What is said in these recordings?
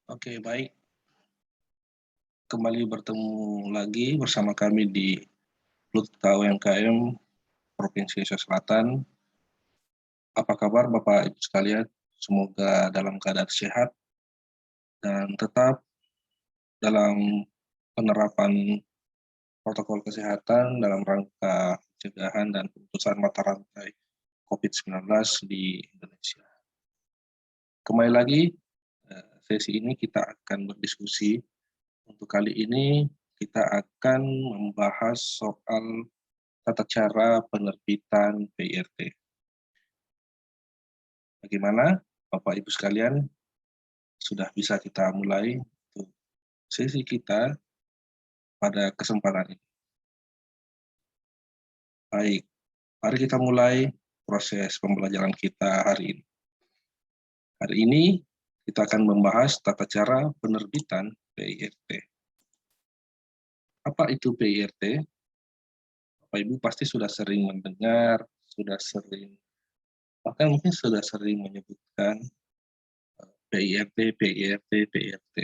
Oke, baik. Kembali bertemu lagi bersama kami di Lutka UMKM Provinsi Sulawesi Selatan. Apa kabar Bapak Ibu sekalian? Semoga dalam keadaan sehat dan tetap dalam penerapan protokol kesehatan dalam rangka pencegahan dan pemutusan mata rantai COVID-19 di Indonesia. Kembali lagi, sesi ini kita akan berdiskusi. Untuk kali ini kita akan membahas soal tata cara penerbitan PIRT. Bagaimana Bapak Ibu sekalian, sudah bisa kita mulai untuk sesi kita pada kesempatan ini. Baik, mari kita mulai proses pembelajaran kita hari ini. Hari ini kita akan membahas tata cara penerbitan PIRT. Apa itu PIRT? Bapak Ibu pasti sudah sering mendengar, bahkan mungkin sudah sering menyebutkan PIRT, PIRT, PIRT.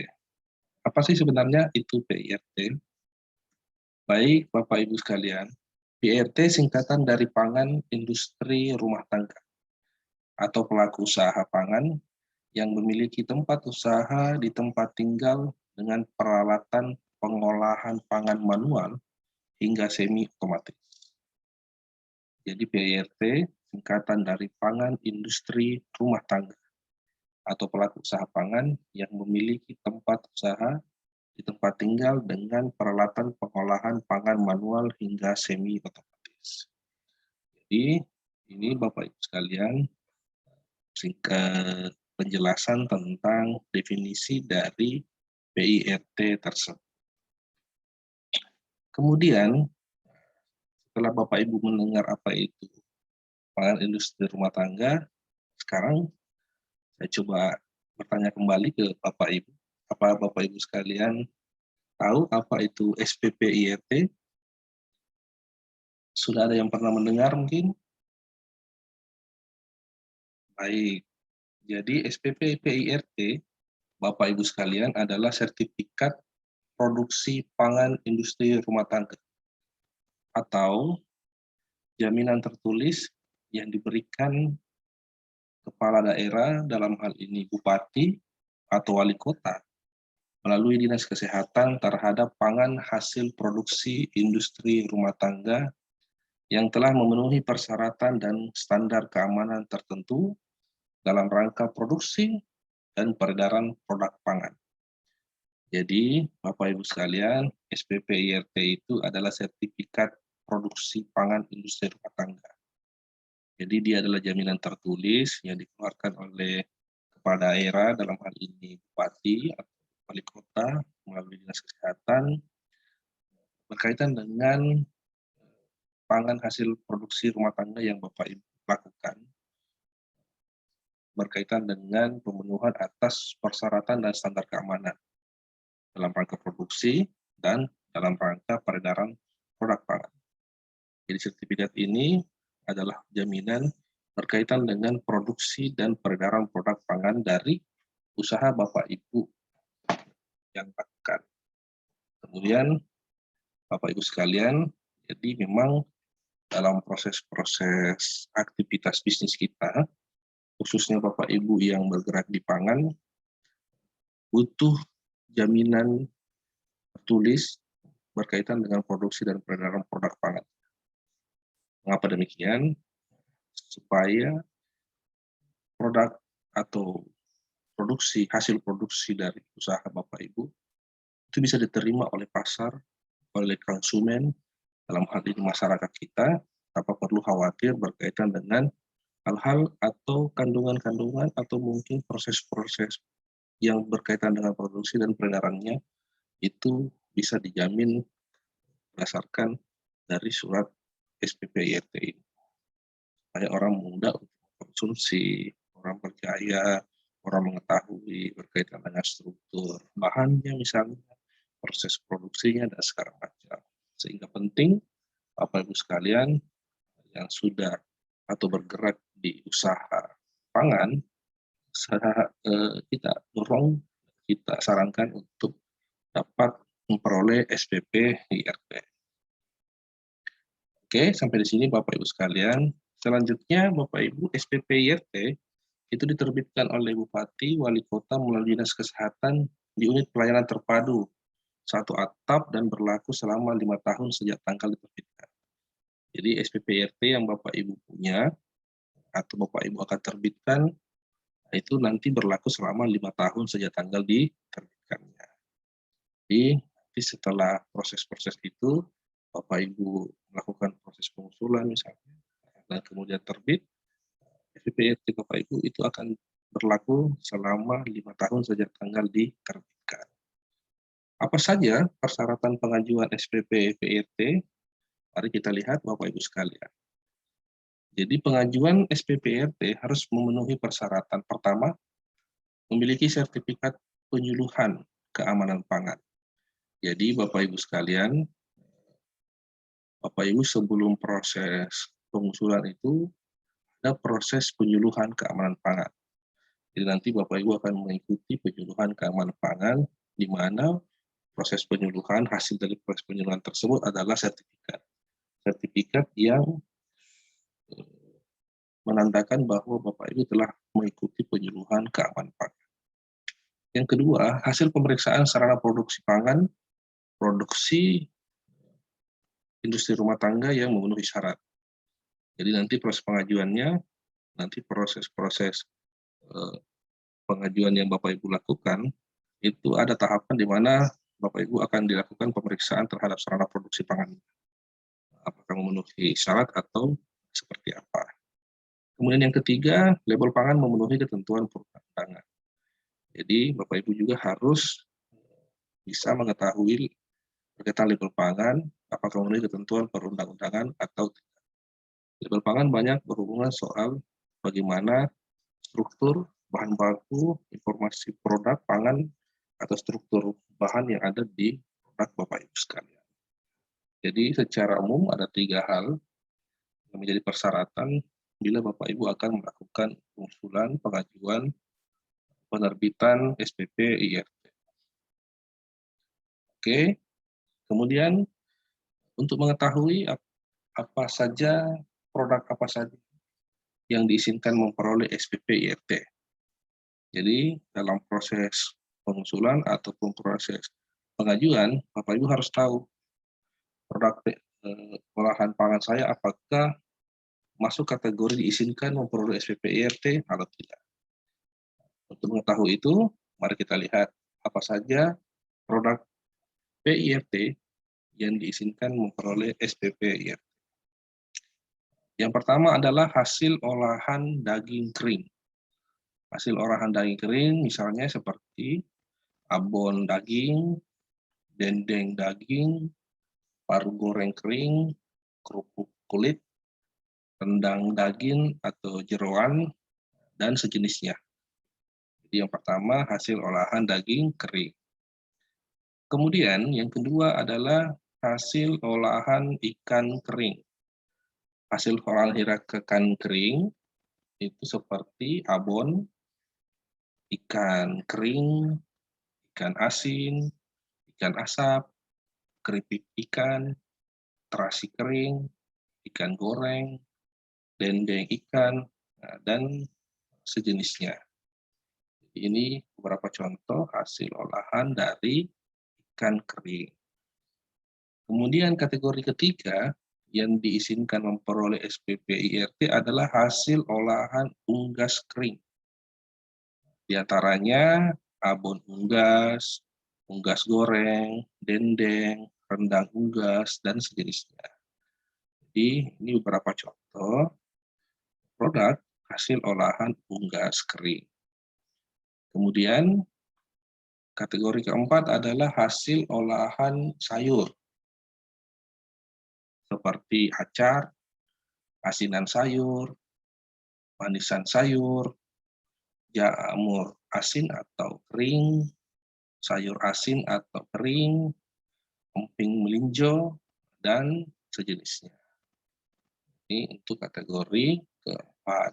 Apa sih sebenarnya itu PIRT? Baik Bapak Ibu sekalian, PIRT singkatan dari pangan industri rumah tangga atau pelaku usaha pangan yang memiliki tempat usaha di tempat tinggal dengan peralatan pengolahan pangan manual hingga semi otomatis. Jadi PIRT singkatan dari pangan industri rumah tangga atau pelaku usaha pangan yang memiliki tempat usaha di tempat tinggal dengan peralatan pengolahan pangan manual hingga semi otomatis. Jadi ini Bapak Ibu sekalian singkat penjelasan tentang definisi dari PIRT tersebut. Kemudian setelah Bapak Ibu mendengar apa itu pangan industri rumah tangga, sekarang saya coba bertanya kembali ke Bapak Ibu. Apa Bapak Ibu sekalian tahu apa itu SPPIRT? Sudah ada yang pernah mendengar mungkin? Baik, jadi SPPIRT, Bapak Ibu sekalian, adalah sertifikat produksi pangan industri rumah tangga atau jaminan tertulis yang diberikan kepala daerah, dalam hal ini bupati atau wali kota, melalui dinas kesehatan terhadap pangan hasil produksi industri rumah tangga yang telah memenuhi persyaratan dan standar keamanan tertentu dalam rangka produksi dan peredaran produk pangan. Jadi, Bapak Ibu sekalian, SPPIRT itu adalah sertifikat produksi pangan industri rumah tangga. Jadi dia adalah jaminan tertulis yang dikeluarkan oleh kepala daerah, dalam hal ini bupati atau wali kota melalui dinas kesehatan, berkaitan dengan pangan hasil produksi rumah tangga yang Bapak Ibu lakukan, berkaitan dengan pemenuhan atas persyaratan dan standar keamanan dalam rangka produksi dan dalam rangka peredaran produk pangan. Jadi sertifikat ini adalah jaminan berkaitan dengan produksi dan peredaran produk pangan dari usaha Bapak Ibu yang lakukan. Kemudian Bapak Ibu sekalian, jadi memang dalam proses-proses aktivitas bisnis kita, khususnya Bapak Ibu yang bergerak di pangan, butuh jaminan tertulis berkaitan dengan produksi dan peredaran produk pangan. Mengapa demikian? Supaya produk atau hasil produksi dari usaha Bapak Ibu itu bisa diterima oleh pasar, oleh konsumen, dalam hal ini masyarakat kita, tanpa perlu khawatir berkaitan dengan hal-hal atau kandungan-kandungan atau mungkin proses-proses yang berkaitan dengan produksi dan peredarannya itu bisa dijamin berdasarkan dari surat SPPIRT ini. Supaya orang mudah untuk konsumsi, orang percaya, orang mengetahui berkaitan dengan struktur bahannya misalnya, proses produksinya dan segala macam. Sehingga penting Bapak Ibu sekalian yang sudah atau bergerak di usaha pangan, kita dorong, kita sarankan untuk dapat memperoleh SPP IRT. Oke, sampai di sini Bapak Ibu sekalian. Selanjutnya Bapak Ibu, SPP IRT itu diterbitkan oleh Bupati, Wali Kota melalui Dinas Kesehatan di unit pelayanan terpadu satu atap dan berlaku selama 5 tahun sejak tanggal diterbitkan. Jadi SPP IRT yang Bapak Ibu punya atau Bapak Ibu akan terbitkan itu nanti berlaku selama 5 tahun sejak tanggal diterbitkannya. Jadi nanti setelah proses-proses itu Bapak Ibu melakukan proses pengusulan misalnya dan kemudian terbit, SPP IRT Bapak Ibu itu akan berlaku selama 5 tahun sejak tanggal diterbitkan. Apa saja persyaratan pengajuan SPP PIRT? Mari kita lihat Bapak Ibu sekalian. Jadi pengajuan SPP IRT harus memenuhi persyaratan. Pertama, memiliki sertifikat penyuluhan keamanan pangan. Jadi Bapak Ibu sekalian, Bapak Ibu sebelum proses pengusulan itu ada proses penyuluhan keamanan pangan. Jadi nanti Bapak Ibu akan mengikuti penyuluhan keamanan pangan di mana proses penyuluhan, hasil dari proses penyuluhan tersebut adalah sertifikat. Sertifikat yang menandakan bahwa Bapak Ibu telah mengikuti penyuluhan keamanan pangan. Yang kedua, hasil pemeriksaan sarana produksi pangan, produksi industri rumah tangga yang memenuhi syarat. Jadi nanti proses pengajuannya, nanti proses-proses pengajuan yang Bapak Ibu lakukan, itu ada tahapan di mana Bapak Ibu akan dilakukan pemeriksaan terhadap sarana produksi pangan. Apakah memenuhi syarat atau seperti apa. Kemudian yang ketiga, label pangan memenuhi ketentuan perundang-undangan. Jadi Bapak Ibu juga harus bisa mengetahui berkaitan label pangan, apakah memenuhi ketentuan perundang-undangan atau tidak. Label pangan banyak berhubungan soal bagaimana struktur bahan baku, informasi produk pangan, atau struktur bahan yang ada di produk Bapak Ibu sekalian. Jadi secara umum ada 3 hal yang menjadi persyaratan bila Bapak Ibu akan melakukan pengusulan, pengajuan, penerbitan SPP IRT. Oke, kemudian untuk mengetahui apa saja produk apa saja yang diizinkan memperoleh SPP IRT. Jadi dalam proses pengusulan ataupun proses pengajuan, Bapak Ibu harus tahu produk olahan pangan saya apakah masuk kategori diizinkan memperoleh SPP IRT atau tidak. Untuk mengetahui itu, mari kita lihat apa saja produk PIRT yang diizinkan memperoleh SPP IRT. Yang pertama adalah hasil olahan daging kering. Hasil olahan daging kering misalnya seperti abon daging, dendeng daging, paru goreng kering, kerupuk kulit, rendang daging atau jeroan, dan sejenisnya. Jadi yang pertama hasil olahan daging kering. Kemudian yang kedua adalah hasil olahan ikan kering. Hasil olahan ikan kering itu seperti abon, ikan kering, ikan asin, ikan asap, keripik ikan, terasi kering, ikan goreng, dendeng ikan, dan sejenisnya. Ini beberapa contoh hasil olahan dari ikan kering. Kemudian kategori ketiga yang diizinkan memperoleh SPP IRT adalah hasil olahan unggas kering. Di antaranya abon unggas, unggas goreng, dendeng, rendang unggas, dan sejenisnya. Jadi ini beberapa contoh produk hasil olahan unggas kering. Kemudian kategori keempat adalah hasil olahan sayur seperti acar, asinan sayur, manisan sayur, jamur asin atau kering, sayur asin atau kering, emping melinjo, dan sejenisnya. Ini untuk kategori keempat.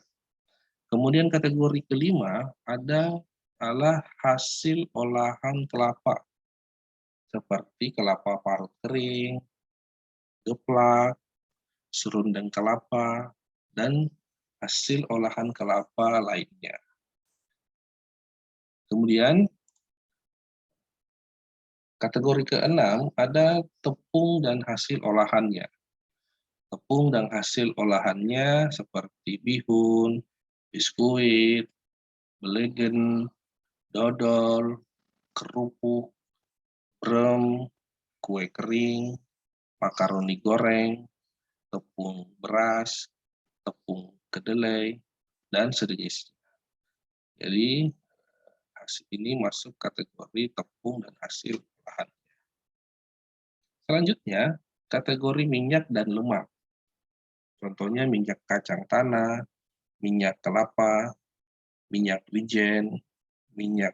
Kemudian kategori kelima adalah hasil olahan kelapa, seperti kelapa parut kering, geplak, serundeng kelapa, dan hasil olahan kelapa lainnya. Kemudian kategori keenam ada tepung dan hasil olahannya. Tepung dan hasil olahannya seperti bihun, biskuit, belegen, dodol, kerupuk, brem, kue kering, makaroni goreng, tepung beras, tepung kedelai, dan sejenisnya. Jadi hasil ini masuk kategori tepung dan hasil olahan. Selanjutnya, kategori minyak dan lemak. Contohnya minyak kacang tanah, minyak kelapa, minyak wijen, minyak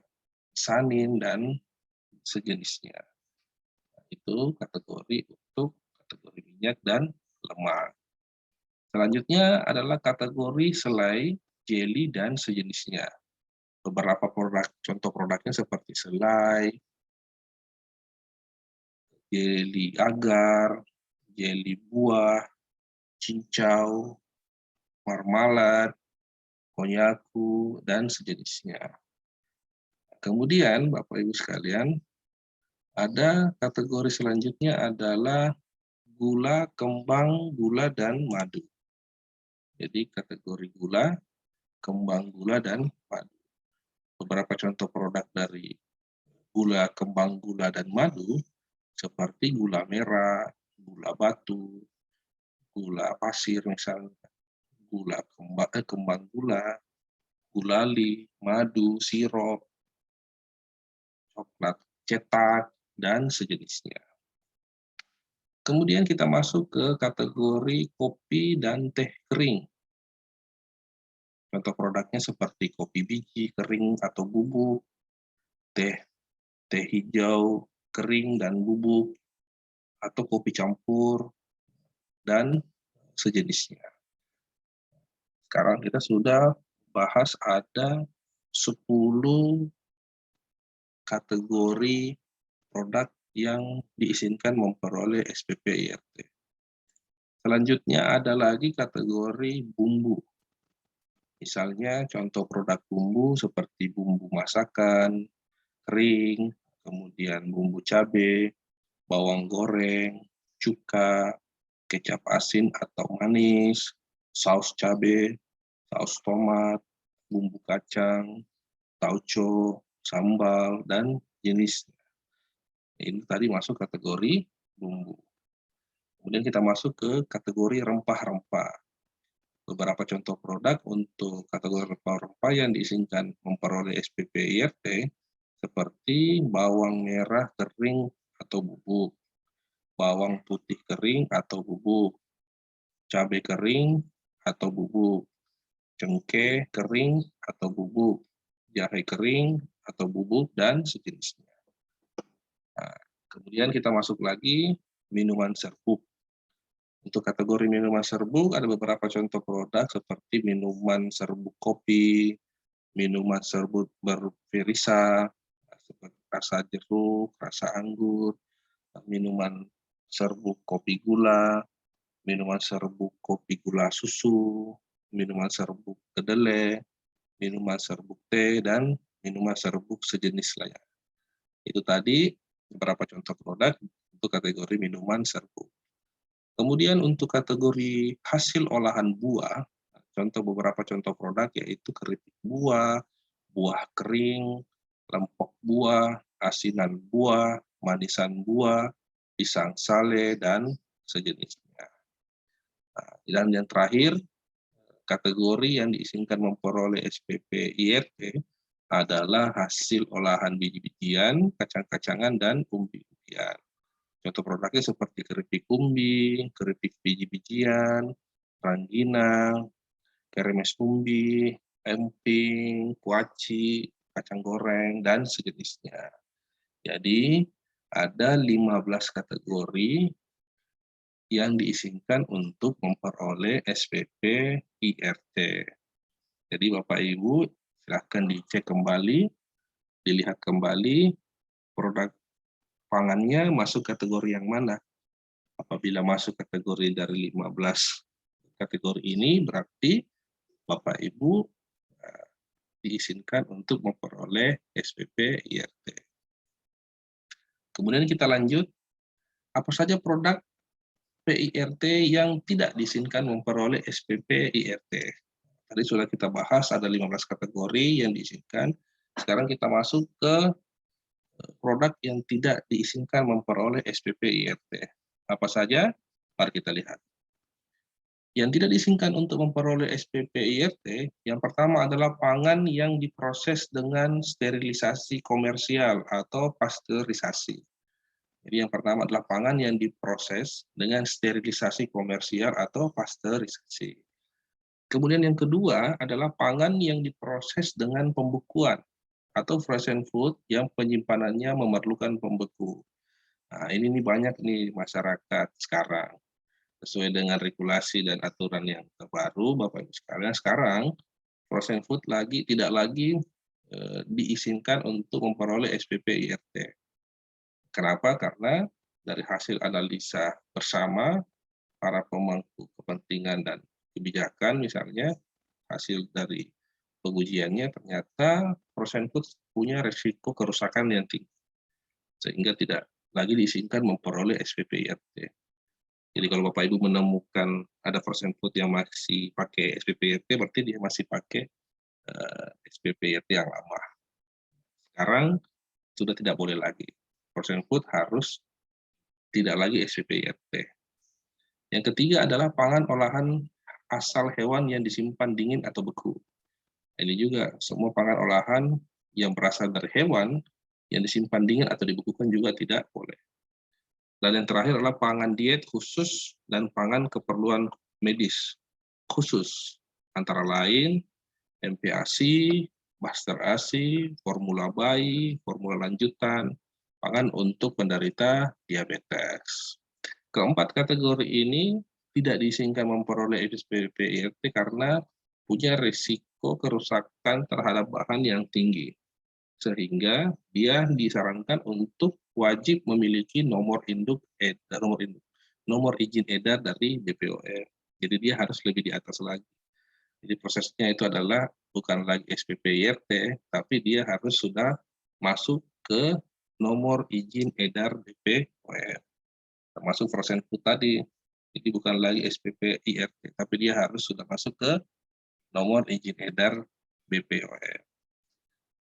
sanin, dan sejenisnya. Itu kategori untuk kategori minyak dan lemak. Selanjutnya adalah kategori selai, jeli, dan sejenisnya. Beberapa contoh produknya seperti selai, jeli agar, jeli buah, cincau, marmalad, konyaku, dan sejenisnya. Kemudian, Bapak Ibu sekalian, ada kategori selanjutnya adalah gula, kembang gula, dan madu. Jadi kategori gula, kembang gula, dan madu. Beberapa contoh produk dari gula, kembang gula, dan madu seperti gula merah, gula batu, gula pasir misalnya, gula kembang gula, gulali, madu, sirup, coklat cetak, dan sejenisnya. Kemudian kita masuk ke kategori kopi dan teh kering. Contoh produknya seperti kopi biji kering atau bubuk, teh hijau kering dan bubuk, atau kopi campur, dan sejenisnya. Sekarang kita sudah bahas ada 10 kategori produk yang diizinkan memperoleh SPP IRT. Selanjutnya ada lagi kategori bumbu. Misalnya contoh produk bumbu seperti bumbu masakan, kering, kemudian bumbu cabai, bawang goreng, cuka, kecap asin atau manis, saus cabai, saus tomat, bumbu kacang, tauco, sambal, dan jenisnya. Ini tadi masuk kategori bumbu. Kemudian kita masuk ke kategori rempah-rempah. Beberapa contoh produk untuk kategori rempah-rempah yang diizinkan memperoleh SPP IRT seperti bawang merah kering atau bubuk, bawang putih kering atau bubuk, cabai kering atau bubuk, cengkeh kering atau bubuk, jahe kering atau bubuk, dan sejenisnya. Nah, kemudian kita masuk lagi minuman serbuk. Untuk kategori minuman serbuk ada beberapa contoh produk seperti minuman serbuk kopi, minuman serbuk bervirisa, seperti rasa jeruk, rasa anggur, minuman serbuk kopi gula, minuman serbuk kopi gula susu, minuman serbuk kedelai, minuman serbuk teh, dan minuman serbuk sejenis lainnya. Itu tadi beberapa contoh produk untuk kategori minuman serbuk. Kemudian untuk kategori hasil olahan buah, beberapa contoh produk yaitu keripik buah, buah kering, lempok buah, asinan buah, manisan buah, pisang sale, dan sejenisnya. Nah, dan yang terakhir, kategori yang diizinkan memperoleh SPP IRT adalah hasil olahan biji-bijian, kacang-kacangan, dan umbi-umbian. Contoh produknya seperti keripik umbi, keripik biji-bijian, rangginang, keremes umbi, emping, kuaci, kacang goreng, dan sejenisnya. Jadi, ada 15 kategori yang diizinkan untuk memperoleh SPP IRT. Jadi Bapak Ibu silahkan dicek kembali, dilihat kembali produk pangannya masuk kategori yang mana. Apabila masuk kategori dari 15 kategori ini, berarti Bapak Ibu diizinkan untuk memperoleh SPP IRT. Kemudian kita lanjut, apa saja produk PIRT yang tidak diizinkan memperoleh SPP IRT. Tadi sudah kita bahas ada 15 kategori yang diizinkan. Sekarang kita masuk ke produk yang tidak diizinkan memperoleh SPP IRT. Apa saja? Mari kita lihat. Yang tidak diizinkan untuk memperoleh SPP IRT, yang pertama adalah pangan yang diproses dengan sterilisasi komersial atau pasteurisasi. Jadi yang pertama adalah pangan yang diproses dengan sterilisasi komersial atau pasteurisasi. Kemudian yang kedua adalah pangan yang diproses dengan pembekuan atau frozen food yang penyimpanannya memerlukan pembeku. Nah, ini banyak nih masyarakat sekarang. Sesuai dengan regulasi dan aturan yang terbaru, Bapak Ibu sekalian, sekarang frozen food tidak lagi diizinkan untuk memperoleh SPP IRT. Kenapa? Karena dari hasil analisa bersama para pemangku kepentingan dan kebijakan, misalnya hasil dari pengujiannya ternyata frozen food punya risiko kerusakan yang tinggi, sehingga tidak lagi diizinkan memperoleh SPP IRT. Jadi kalau Bapak Ibu menemukan ada frozen food yang masih pakai SPP IRT, berarti dia masih pakai SPP IRT yang lama. Sekarang sudah tidak boleh lagi. Frozen food harus tidak lagi SPP IRT. Yang ketiga adalah pangan olahan asal hewan yang disimpan dingin atau beku. Ini juga semua pangan olahan yang berasal dari hewan yang disimpan dingin atau dibekukan juga tidak boleh. Dan yang terakhir adalah pangan diet khusus dan pangan keperluan medis khusus, antara lain MPASI, Master ASI, formula bayi, formula lanjutan, pangan untuk penderita diabetes. Keempat kategori ini tidak diizinkan memperoleh SPP IRT karena punya risiko kerusakan terhadap bahan yang tinggi, sehingga dia disarankan untuk wajib memiliki nomor izin edar dari BPOM. Jadi dia harus lebih di atas lagi. Jadi prosesnya itu adalah bukan lagi SPP IRT, tapi dia harus sudah masuk ke nomor izin edar BPOM, termasuk frozen food tadi. Jadi bukan lagi SPP IRT, tapi dia harus sudah masuk ke nomor izin edar BPOM.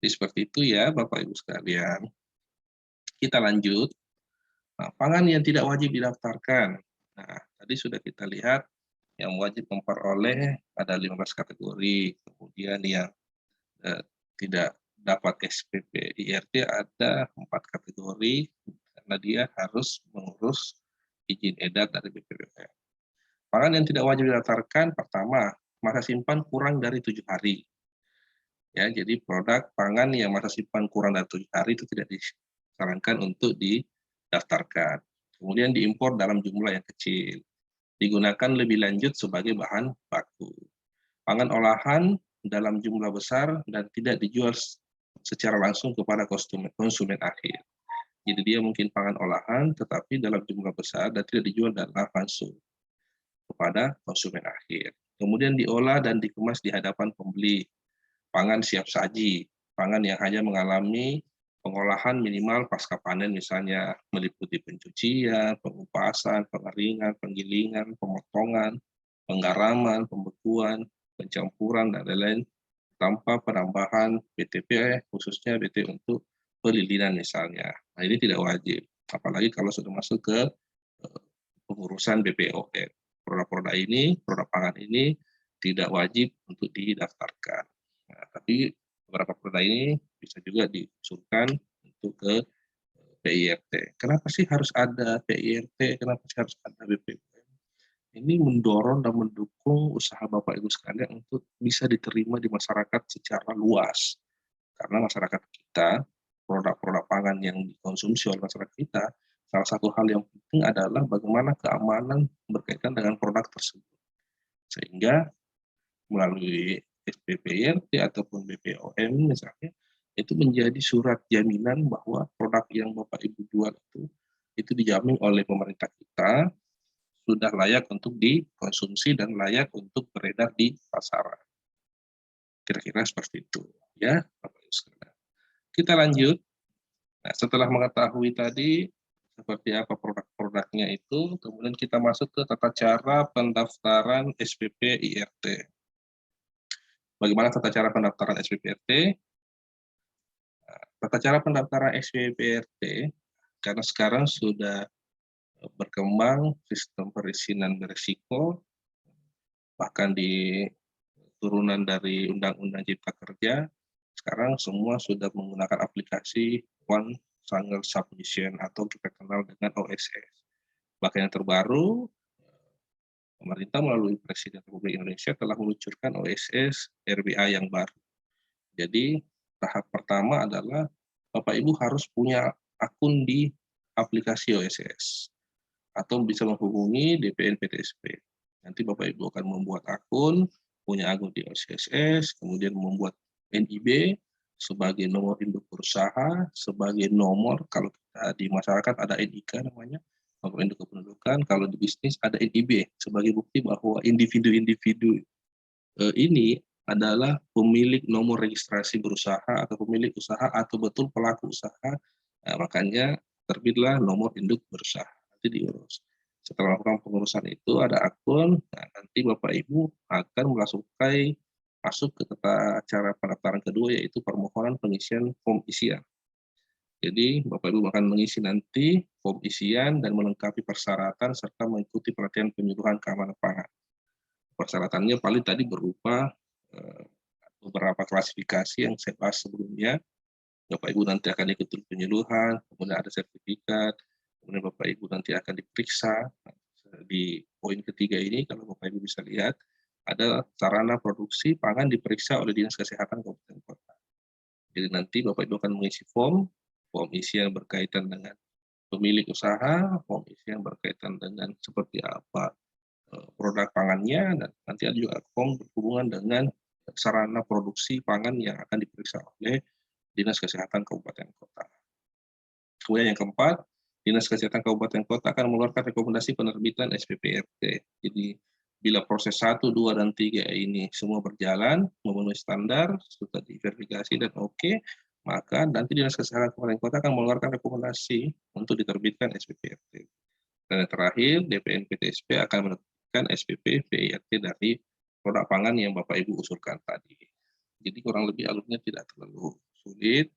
Jadi seperti itu ya Bapak Ibu sekalian. Kita lanjut. Nah, pangan yang tidak wajib didaftarkan. Nah, tadi sudah kita lihat yang wajib memperoleh ada 15 kategori. Kemudian yang tidak dapat SPP IRT ada 4 kategori karena dia harus mengurus izin edar dari BPOM. Pangan yang tidak wajib didaftarkan, pertama, masa simpan kurang dari 7 hari. Ya, jadi produk pangan yang masa simpan kurang dari 7 hari itu tidak disarankan untuk didaftarkan. Kemudian diimpor dalam jumlah yang kecil. Digunakan lebih lanjut sebagai bahan baku. Pangan olahan dalam jumlah besar dan tidak dijual secara langsung kepada konsumen akhir. Jadi dia mungkin pangan olahan tetapi dalam jumlah besar dan tidak dijual langsung kepada konsumen akhir. Kemudian diolah dan dikemas di hadapan pembeli. Pangan siap saji, pangan yang hanya mengalami pengolahan minimal pasca panen, misalnya meliputi pencucian, pengupasan, pengeringan, penggilingan, pemotongan, penggaraman, pembekuan, pencampuran, dan lain-lain, tanpa penambahan BTP, khususnya BT untuk pelilinan misalnya. Nah, ini tidak wajib, apalagi kalau sudah masuk ke pengurusan BPOM. Produk-produk ini, produk pangan ini tidak wajib untuk didaftarkan. Nah, tapi beberapa produk ini bisa juga diusulkan untuk ke PIRT. Kenapa sih harus ada PIRT? Kenapa sih harus ada BPOM? Ini mendorong dan mendukung usaha Bapak Ibu sekalian untuk bisa diterima di masyarakat secara luas. Karena masyarakat kita, produk-produk pangan yang dikonsumsi oleh masyarakat kita, salah satu hal yang penting adalah bagaimana keamanan berkaitan dengan produk tersebut. Sehingga melalui SPP IRT ataupun BPOM misalnya, itu menjadi surat jaminan bahwa produk yang Bapak Ibu jual itu dijamin oleh pemerintah kita sudah layak untuk dikonsumsi dan layak untuk beredar di pasaran. Kira-kira seperti itu ya, Bapak Ibu sekalian. Kita lanjut. Nah, setelah mengetahui tadi seperti apa produk-produknya itu, kemudian kita masuk ke tata cara pendaftaran SPP IRT. Bagaimana tata cara pendaftaran SPP IRT? Tata cara pendaftaran SPP IRT, karena sekarang sudah berkembang sistem perizinan berisiko, bahkan di turunan dari Undang-Undang Cipta Kerja, sekarang semua sudah menggunakan aplikasi One Single Submission atau kita kenal dengan OSS. Bahkan yang terbaru, pemerintah melalui Presiden Republik Indonesia telah meluncurkan OSS RBA yang baru. Jadi tahap pertama adalah Bapak Ibu harus punya akun di aplikasi OSS atau bisa menghubungi DPN PTSP. Nanti Bapak Ibu akan membuat akun, punya akun di OSS, kemudian membuat NIB sebagai nomor induk berusaha, sebagai nomor kalau kita di masyarakat ada NIK namanya, nomor induk kependudukan, kalau di bisnis ada NIB sebagai bukti bahwa individu-individu ini adalah pemilik nomor registrasi berusaha atau pemilik usaha atau betul pelaku usaha. Nah, makanya terbitlah nomor induk berusaha. Nanti diurus. Setelah melakukan pengurusan itu ada akun, nah nanti Bapak Ibu akan masuk ke tata cara pendaftaran kedua yaitu permohonan pengisian form isian. Jadi Bapak Ibu akan mengisi nanti form isian dan melengkapi persyaratan serta mengikuti pelatihan penyuluhan keamanan pangan. Persyaratannya paling tadi berupa beberapa klasifikasi yang saya bahas sebelumnya. Bapak Ibu nanti akan ikut penyuluhan, kemudian ada sertifikat, kemudian Bapak Ibu nanti akan diperiksa. Di poin ketiga ini, kalau Bapak Ibu bisa lihat, ada sarana produksi pangan diperiksa oleh Dinas Kesehatan Kabupaten Kota. Jadi nanti Bapak Ibu akan mengisi form isi yang berkaitan dengan pemilik usaha, form isi yang berkaitan dengan seperti apa produk pangannya, dan nanti ada juga form berhubungan dengan sarana produksi pangan yang akan diperiksa oleh Dinas Kesehatan Kabupaten Kota. Kemudian yang keempat, Dinas Kesehatan Kabupaten Kota akan mengeluarkan rekomendasi penerbitan SPP IRT. Jadi bila proses 1, 2, dan 3 ini semua berjalan, memenuhi standar, sudah diverifikasi dan oke, maka nanti Dinas Kesehatan Kabupaten Kota akan mengeluarkan rekomendasi untuk diterbitkan SPP IRT. Dan yang terakhir, DPN PTSP akan menetapkan SPP PIRT dari produk pangan yang Bapak Ibu usulkan tadi. Jadi kurang lebih alurnya tidak terlalu sulit,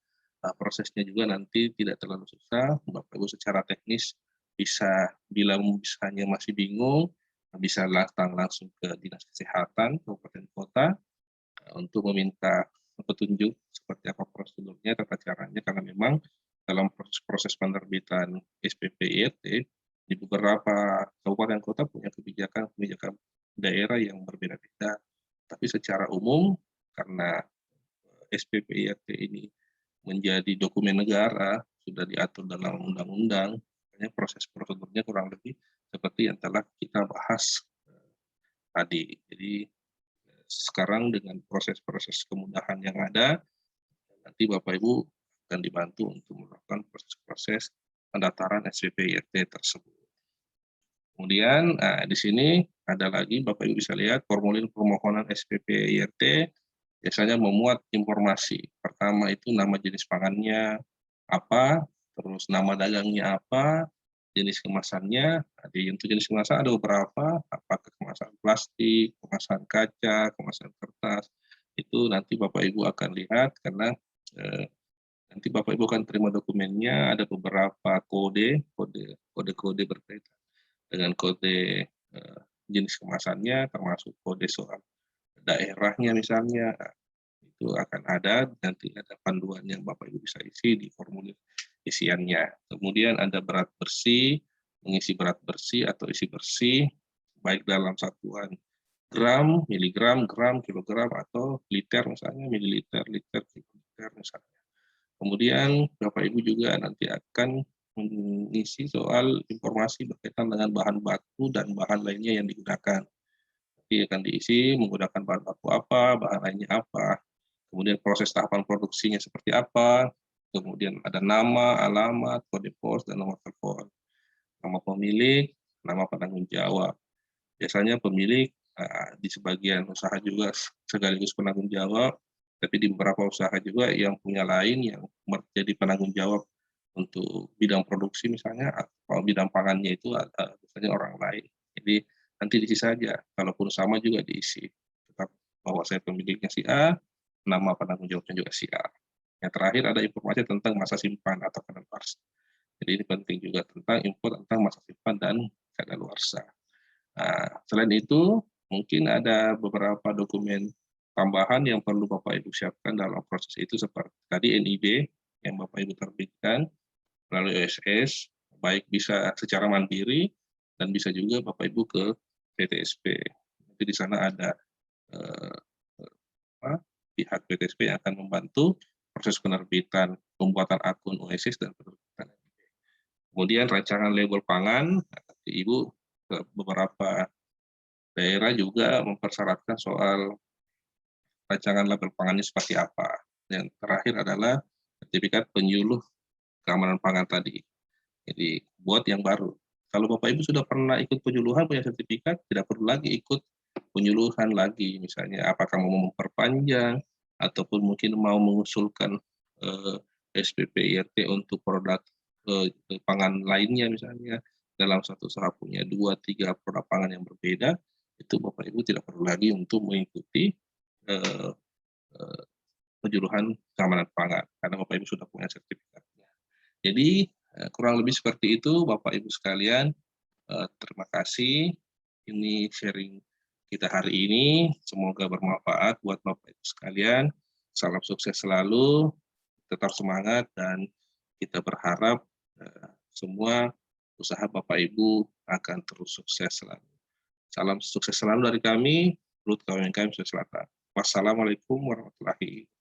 prosesnya juga nanti tidak terlalu susah. Bapak Ibu secara teknis bisa, bila misalnya masih bingung, bisa datang langsung ke Dinas Kesehatan Kabupaten Kota untuk meminta petunjuk seperti apa prosedurnya, tata caranya, karena memang dalam proses penerbitan SPP IRT di beberapa kabupaten kota punya kebijakan daerah yang berbeda-beda. Tapi secara umum karena SPP IRT ini menjadi dokumen negara, sudah diatur dalam undang-undang, makanya proses prosedurnya kurang lebih seperti yang telah kita bahas tadi. Jadi sekarang dengan proses-proses kemudahan yang ada, nanti Bapak Ibu akan dibantu untuk melakukan proses-proses pendaftaran SPP IRT tersebut. Kemudian di sini ada lagi Bapak Ibu bisa lihat formulir permohonan SPP IRT biasanya memuat informasi. Pertama itu nama jenis pangannya apa, terus nama dagangnya apa, jenis kemasannya. Untuk jenis kemasan ada beberapa, apakah kemasan plastik, kemasan kaca, kemasan kertas. Itu nanti Bapak Ibu akan lihat karena nanti Bapak Ibu akan terima dokumennya, ada beberapa kode berkaitan dengan kode jenis kemasannya, termasuk kode soal daerahnya misalnya, itu akan ada, nanti ada panduan yang Bapak Ibu bisa isi di formulir isiannya. Kemudian ada berat bersih, mengisi berat bersih atau isi bersih, baik dalam satuan gram, miligram, gram, kilogram, atau liter misalnya, mililiter, liter, kiloliter misalnya. Kemudian Bapak Ibu juga nanti akan mengisi soal informasi berkaitan dengan bahan baku dan bahan lainnya yang digunakan. Nanti akan diisi menggunakan bahan baku apa, bahan lainnya apa, kemudian proses tahapan produksinya seperti apa, kemudian ada nama, alamat, kode pos, dan nomor telepon. Nama pemilik, nama penanggung jawab. Biasanya pemilik di sebagian usaha juga sekaligus penanggung jawab, tapi di beberapa usaha juga yang punya lain yang menjadi penanggung jawab untuk bidang produksi misalnya, atau bidang pangannya itu biasanya orang lain. Jadi nanti diisi saja, kalaupun sama juga diisi. Tetap bahwa saya pemiliknya si A, nama penanggung jawabnya juga si A. Yang terakhir ada informasi tentang masa simpan atau kadaluarsa. Jadi ini penting juga tentang info tentang masa simpan dan kadaluarsa. Nah, selain itu, mungkin ada beberapa dokumen tambahan yang perlu Bapak Ibu siapkan dalam proses itu seperti tadi NIB yang Bapak Ibu terbitkan melalui OSS, baik bisa secara mandiri dan bisa juga Bapak Ibu ke PTSP. Jadi di sana ada eh, pihak PTSP yang akan membantu proses penerbitan, pembuatan akun OSS dan penerbitan. Kemudian rancangan label pangan, Ibu ke beberapa daerah juga mempersyaratkan soal rancangan label pangannya seperti apa. Yang terakhir adalah sertifikat penyuluh keamanan pangan tadi. Jadi buat yang baru. Kalau Bapak Ibu sudah pernah ikut penyuluhan punya sertifikat, tidak perlu lagi ikut penyuluhan lagi. Misalnya apakah mau memperpanjang ataupun mungkin mau mengusulkan SPP IRT untuk produk pangan lainnya misalnya dalam satu usaha punya 2-3 produk pangan yang berbeda, itu Bapak Ibu tidak perlu lagi untuk mengikuti eh, eh, penyuluhan keamanan pangan karena Bapak Ibu sudah punya sertifikatnya. Jadi kurang lebih seperti itu Bapak Ibu sekalian. Terima kasih. Ini sharing kita hari ini. Semoga bermanfaat buat Bapak Ibu sekalian. Salam sukses selalu, tetap semangat dan kita berharap semua usaha Bapak Ibu akan terus sukses selalu. Salam sukses selalu dari kami, Lut KUMKM Sulawesi Selatan. Wassalamualaikum warahmatullahi wabarakatuh.